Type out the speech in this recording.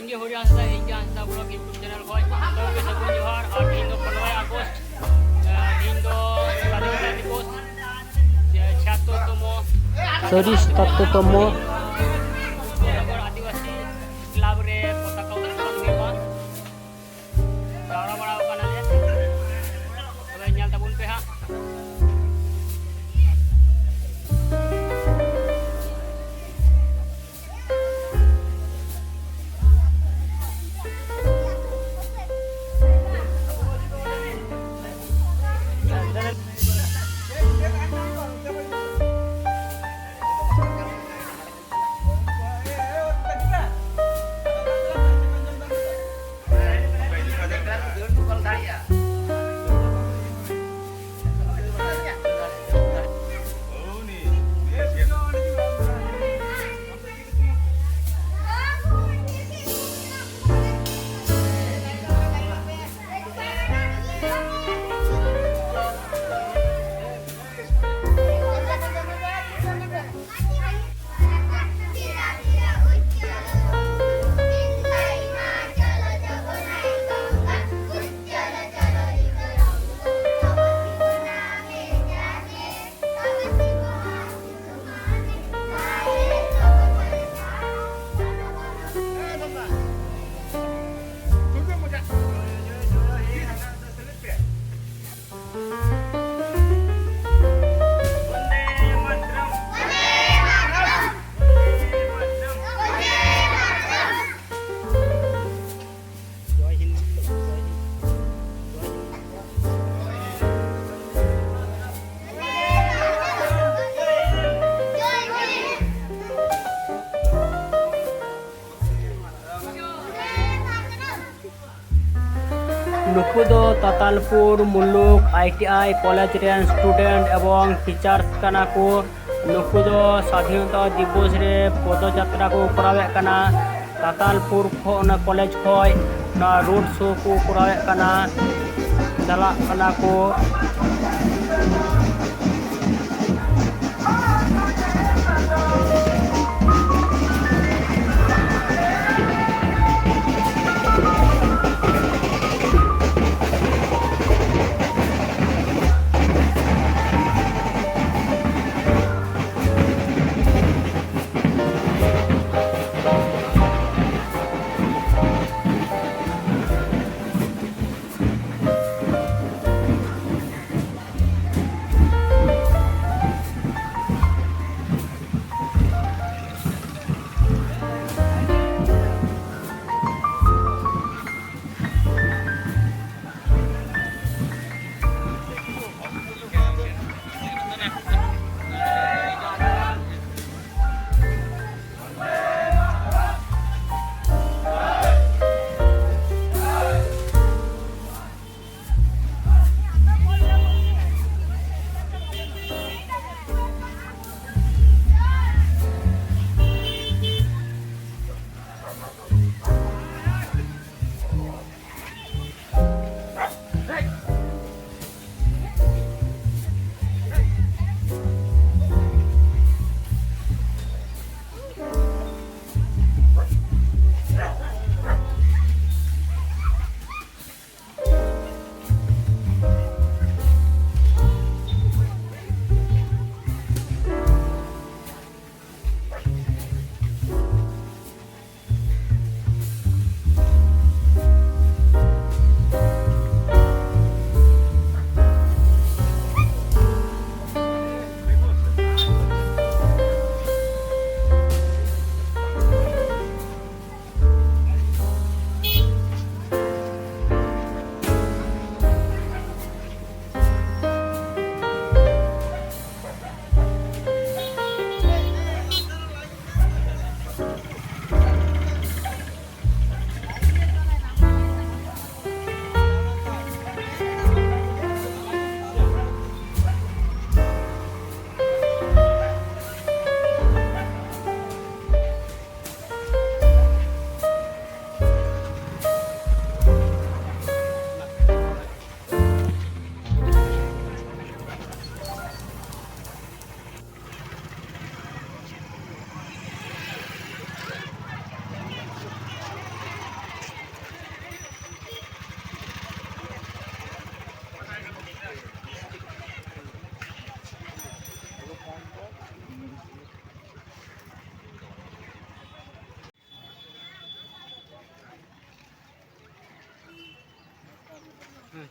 ᱤᱧ ᱜᱮ ᱦᱚᱨᱤ ᱦᱟᱸᱥᱫᱟ ᱤᱧ ᱜᱮ ᱦᱟᱸᱥᱫᱟ ᱵᱞᱚᱜ ᱤᱭᱩᱴᱩᱵ ᱪᱮᱱᱮᱞ ᱠᱷᱚᱡ ᱥᱟᱹᱜᱩᱱ ᱡᱚᱦᱟᱨ ᱟᱨ ᱛᱮᱦᱮᱧ ᱫᱚ 15 ᱟᱜᱚᱥᱴ ᱛᱮᱦᱮᱧ ᱫᱚ ᱥᱟᱫᱷᱤᱱᱚᱛᱟ ᱫᱤᱵᱚᱥ 76তম নগর আদিবাসী ক্লাব রে পতাকা উত্তোলন ᱦᱩᱭᱩᱜᱼᱟ ᱡᱟᱣᱨᱟ ᱵᱟᱲᱟᱣ ᱠᱟᱱᱟᱞᱮ ᱛᱚᱵᱮ ᱧᱮᱞ ᱛᱟᱵᱚᱱ ᱯᱮ ᱦᱟᱸᱜ नुकु दो तातालपुर मुलुक ITI कॉलेज रेन स्टूडेंट एवं टीचर्स कना को नुकु दो स्वाधीनता दिवस रे पदयात्रा को करावे कना तातालपुर कॉलेज खोय ना रोड शो को करावे कना चला कना को ᱦᱮᱸ